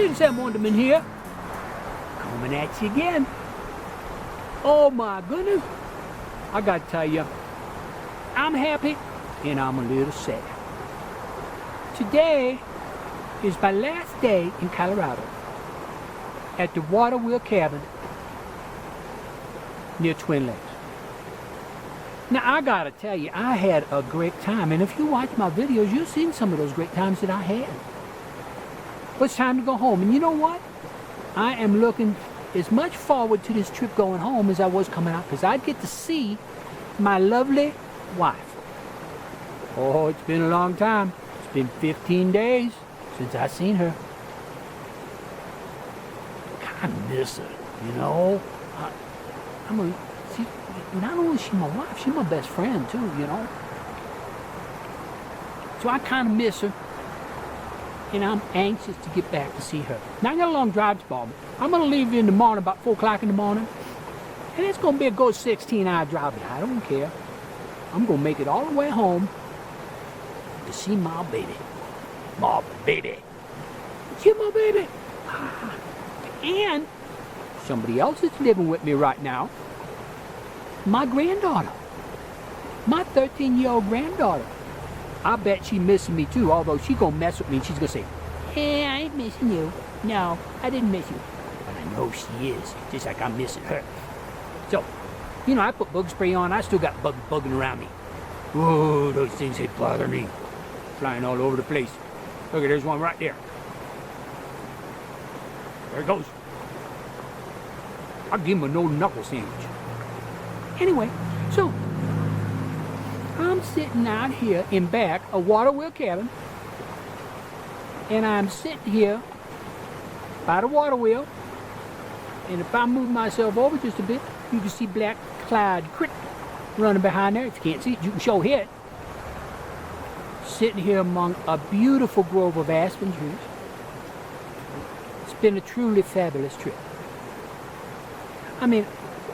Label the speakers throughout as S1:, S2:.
S1: Greetings and wonderment here. Coming at you again. Oh my goodness. I gotta tell you, I'm happy and I'm a little sad. Today is my last day in Colorado at the Water Wheel Cabin near Twin Lakes. Now I gotta tell you, I had a great time, and if you watch my videos, you've seen some of those great times that I had. But it's time to go home, and you know what? I am looking as much forward to this trip going home as I was coming out, because I'd get to see my lovely wife. Oh, it's been a long time. It's been 15 days since I seen her. I kind of miss her, you know. Not only is she my wife, she's my best friend too, you know. So I kind of miss her, and I'm anxious to get back to see her. Now I got a long drive tomorrow. I'm gonna leave in the morning, about 4 o'clock in the morning, and it's gonna be a good 16-hour drive. I don't care. I'm gonna make it all the way home to see my baby. My baby. See my baby. And somebody else is living with me right now. My granddaughter. My 13-year-old granddaughter. I bet she's missing me too, although she's gonna mess with me and she's gonna say, "Hey, I ain't missing you. No, I didn't miss you." But I know she is, just like I'm missing her. So, you know, I put bug spray on, I still got bugs bugging around me. Oh, those things that bother me. Flying all over the place. Look, there's one right there. There it goes. I'll give him a no-knuckle sandwich. Anyway, so I'm sitting out here in back a Water Wheel Cabin, and I'm sitting here by the water wheel, and if I move myself over just a bit, you can see Black Clyde Creek running behind there. If you can't see it, you can show it. Sitting here among a beautiful grove of aspen trees. It's been a truly fabulous trip. I mean,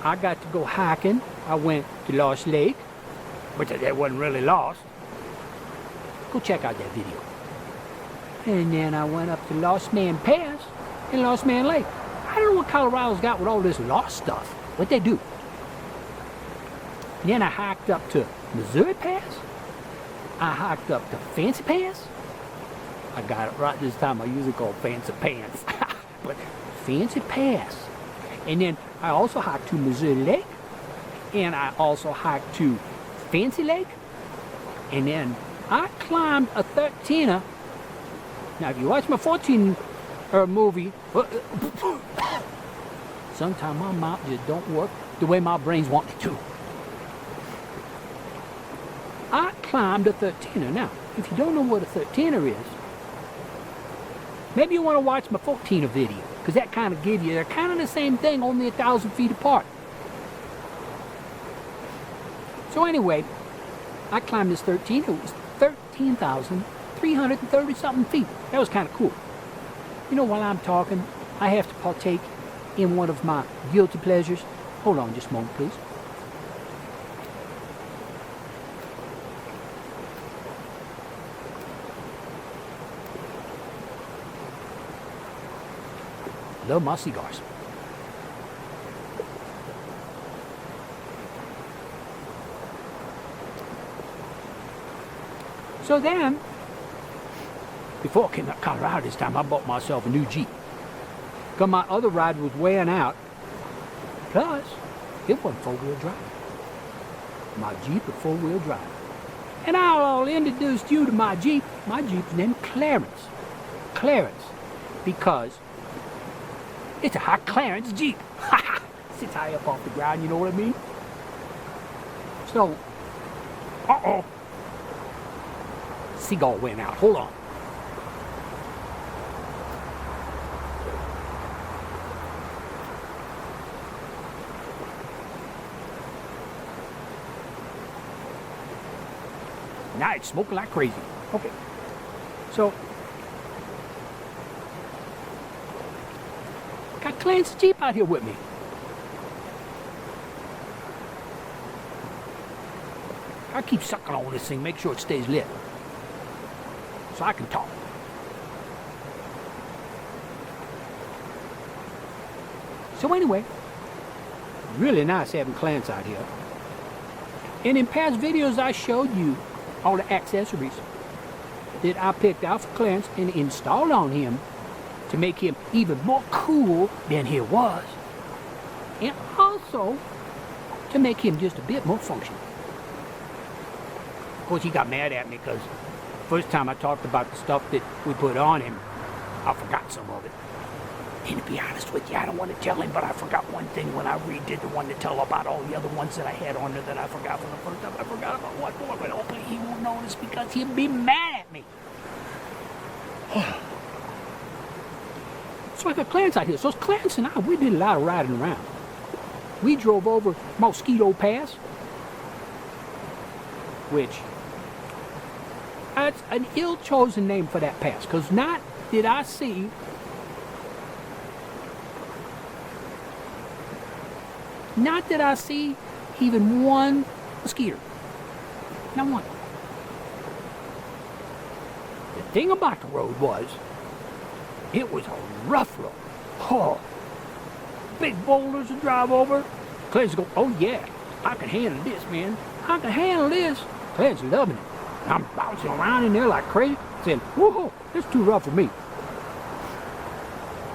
S1: I got to go hiking. I went to Lost Lake, which that wasn't really lost. Go check out that video. And then I went up to Lost Man Pass and Lost Man Lake. I don't know what Colorado's got with all this lost stuff. What they do. And then I hiked up to Missouri Pass. I hiked up to Fancy Pass. I got it right this time. I usually call it Fancy Pants. But Fancy Pass. And then I also hiked to Missouri Lake. And I also hiked to Fancy Lake. And then I climbed a 13er. Now, if you watch my 14 movie, sometimes my mouth just don't work the way my brains want it to. I climbed a 13er. Now, if you don't know what a 13er is, maybe you want to watch my 14er video, because that kind of gives you, they're kind of the same thing, only 1,000 feet apart. So anyway, I climbed this 13er. It was 13,330 something feet. That was kind of cool. You know, while I'm talking, I have to partake in one of my guilty pleasures. Hold on just a moment, please. Love my cigars. So then, before I came to Colorado this time, I bought myself a new Jeep. Because my other ride was wearing out. Plus, it wasn't 4-wheel drive. My Jeep was 4-wheel drive. And I'll introduce you to my Jeep. My Jeep's named Clarence. Clarence. Because it's a high Clarence Jeep. Sits high up off the ground, you know what I mean? So, uh-oh. Cigar went out. Hold on. Now it's smoking like crazy. Okay. So, got Clarence the Jeep out here with me. I keep sucking on this thing, make sure it stays lit, so I can talk. So anyway, really nice having Clarence out here. And in past videos, I showed you all the accessories that I picked out for Clarence and installed on him to make him even more cool than he was. And also to make him just a bit more functional. Of course, he got mad at me because first time I talked about the stuff that we put on him, I forgot some of it. And to be honest with you, I don't want to tell him, but I forgot one thing when I redid the one to tell about all the other ones that I had on there that I forgot from the first time. I forgot about one more, but hopefully he won't notice because he'll be mad at me. So I got Clarence out here. So Clarence and I, we did a lot of riding around. We drove over Mosquito Pass, which, that's an ill-chosen name for that pass, because not did I see even one mosquito. Not one. The thing about the road was, it was a rough road. Oh, big boulders to drive over. Clarence go, oh yeah, I can handle this, man. I can handle this. Clarence loving it. I'm bouncing around in there like crazy, saying, whoa, that's too rough for me.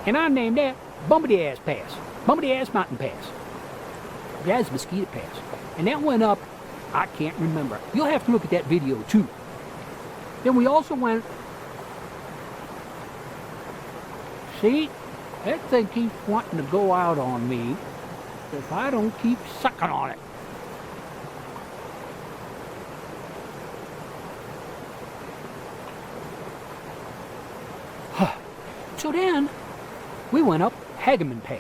S1: And I named that Bumpity Ass Pass. Bumpity Ass Mountain Pass. That's Mosquito Pass. And that went up, I can't remember. You'll have to look at that video too. Then we also went, see, that thing keeps wanting to go out on me if I don't keep sucking on it. So then, we went up Hageman Pass.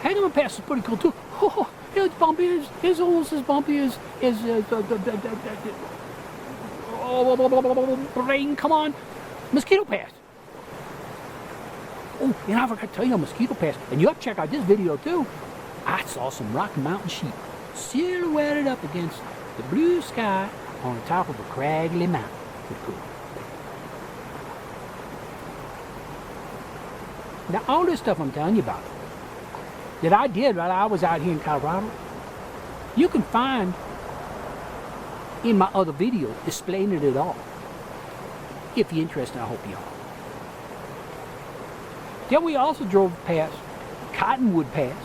S1: Hageman Pass is pretty cool too. Oh, it's bumpy, it's almost as bumpy as brain, come on, Mosquito Pass. Oh, and I forgot to tell you on Mosquito Pass, and you have to check out this video too. I saw some Rocky Mountain sheep silhouetted up against the blue sky on the top of a craggy mountain. Pretty cool. Now, all this stuff I'm telling you about that I did while I was out here in Colorado, you can find in my other video explaining it all. If you're interested, I hope you are. Then we also drove past Cottonwood Pass,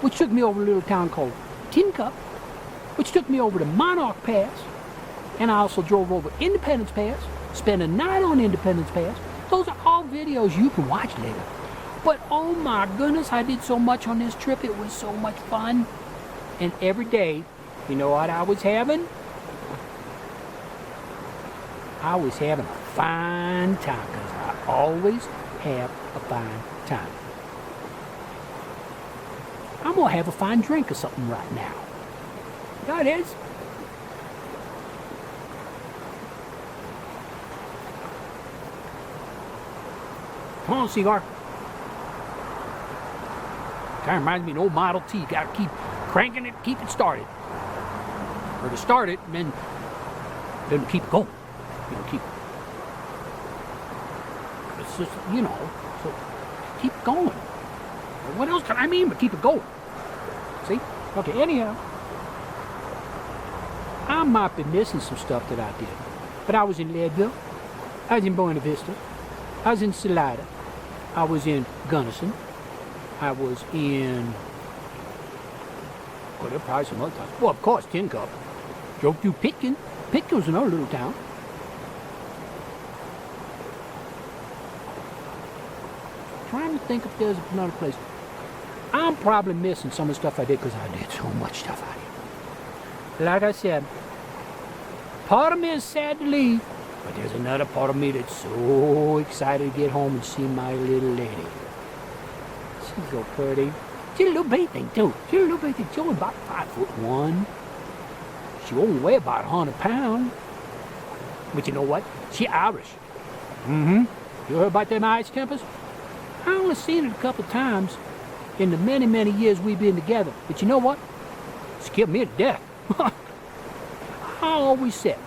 S1: which took me over a little town called Tin Cup, which took me over to Monarch Pass, and I also drove over Independence Pass, spent a night on Independence Pass. Those are all videos you can watch later. But oh my goodness, I did so much on this trip. It was so much fun. And every day, you know what I was having? I was having a fine time, because I always have a fine time. I'm going to have a fine drink or something right now. That is. Come on, cigar. Kind of reminds me of an old Model T. You got to keep cranking it, keep it started. Or to start it, and then keep going. You know, keep. It's just, you know, so keep going. What else can I mean but keep it going? See? Okay, anyhow. I might be missing some stuff that I did. But I was in Leadville. I was in Buena Vista. I was in Salida. I was in Gunnison. I was in, well, there are probably some other towns. Well, of course, Tin Cup. Drove through Pitkin. Pitkin was another little town. Trying to think if there's another place. I'm probably missing some of the stuff I did because I did so much stuff out here. Like I said, part of me is sad to leave, but there's another part of me that's so excited to get home and see my little lady. She's so pretty. She's a little baby thing too. She's a little baby thing. She's only about 5'1". She only weigh about 100 pounds. But you know what? She Irish. You heard about them Irish tempers? I only seen it a couple times in the many, many years we've been together. But you know what? She scared me to death. I always said,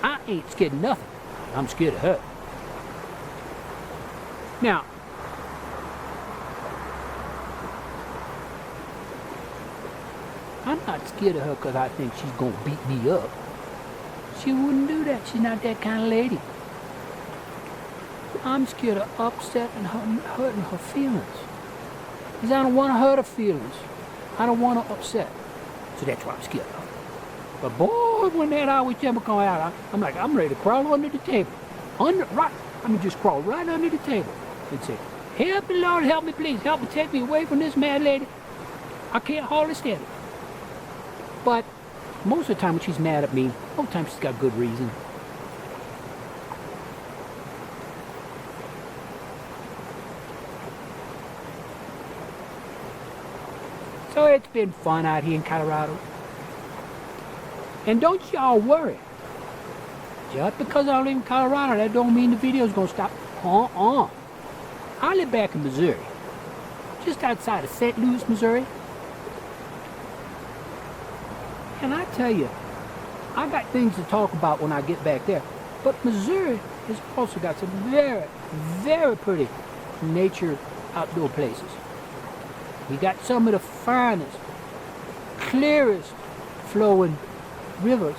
S1: I ain't scared of nothing. I'm scared of her. Now, I'm not scared of her because I think she's going to beat me up. She wouldn't do that. She's not that kind of lady. I'm scared of upsetting her, hurting her feelings. Because I don't want to hurt her feelings. I don't want to upset. So that's why I'm scared of her. But boy, when that Irish temper come out, I'm ready to crawl under the table. Just crawl right under the table and say, help me, Lord, help me, please. Help me, take me away from this mad lady. I can't hardly stand it. But most of the time when she's mad at me, most of the time she's got good reason. So it's been fun out here in Colorado. And don't y'all worry. Just because I live in Colorado, that don't mean the video's gonna stop. I live back in Missouri. Just outside of St. Louis, Missouri. And I tell you, I got things to talk about when I get back there. But Missouri has also got some very, very pretty nature outdoor places. We got some of the finest, clearest flowing rivers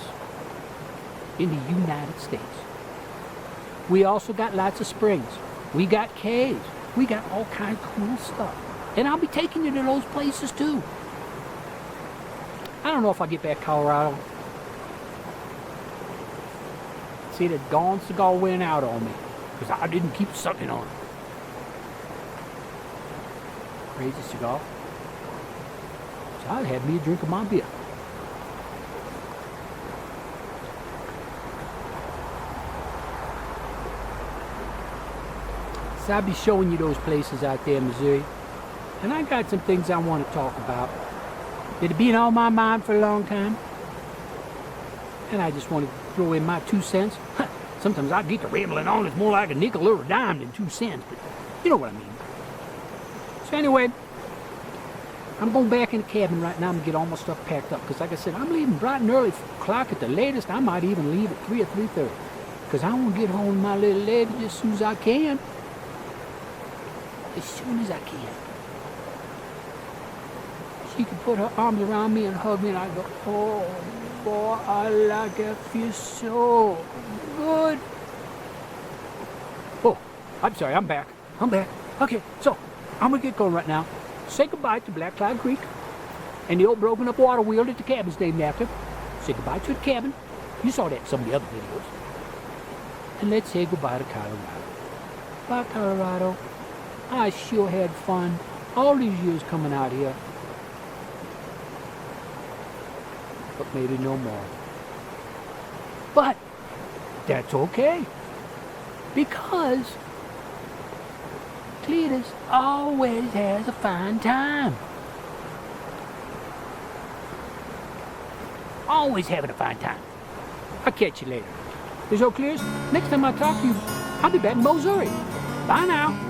S1: in the United States. We also got lots of springs. We got caves. We got all kinds of cool stuff. And I'll be taking you to those places too. I don't know if I get back to Colorado. See, the Dawn cigar went out on me because I didn't keep sucking on it. Crazy cigar. So I had me a drink of my beer. So I'll be showing you those places out there in Missouri. And I got some things I want to talk about. It's been on my mind for a long time. And I just want to throw in my 2 cents. Sometimes I get to rambling on. It's more like a nickel or a dime than 2 cents. But you know what I mean. So anyway, I'm going back in the cabin right now and get all my stuff packed up. Because like I said, I'm leaving bright and early, 4 o'clock at the latest. I might even leave at 3 or 3:30. Because I want to get home to my little lady as soon as I can. As soon as I can. She can put her arms around me and hug me, and I go, oh boy, I like it. Feels so good. Oh, I'm sorry, I'm back. Okay, so I'm gonna get going right now. Say goodbye to Black Cloud Creek and the old broken up water wheel that the cabin's named after. Say goodbye to the cabin. You saw that in some of the other videos. And let's say goodbye to Colorado. Bye, Colorado. I sure had fun all these years coming out here. But maybe no more. But that's okay. Because Cletis always has a fine time. Always having a fine time. I'll catch you later. This is Cletis. Next time I talk to you, I'll be back in Missouri. Bye now.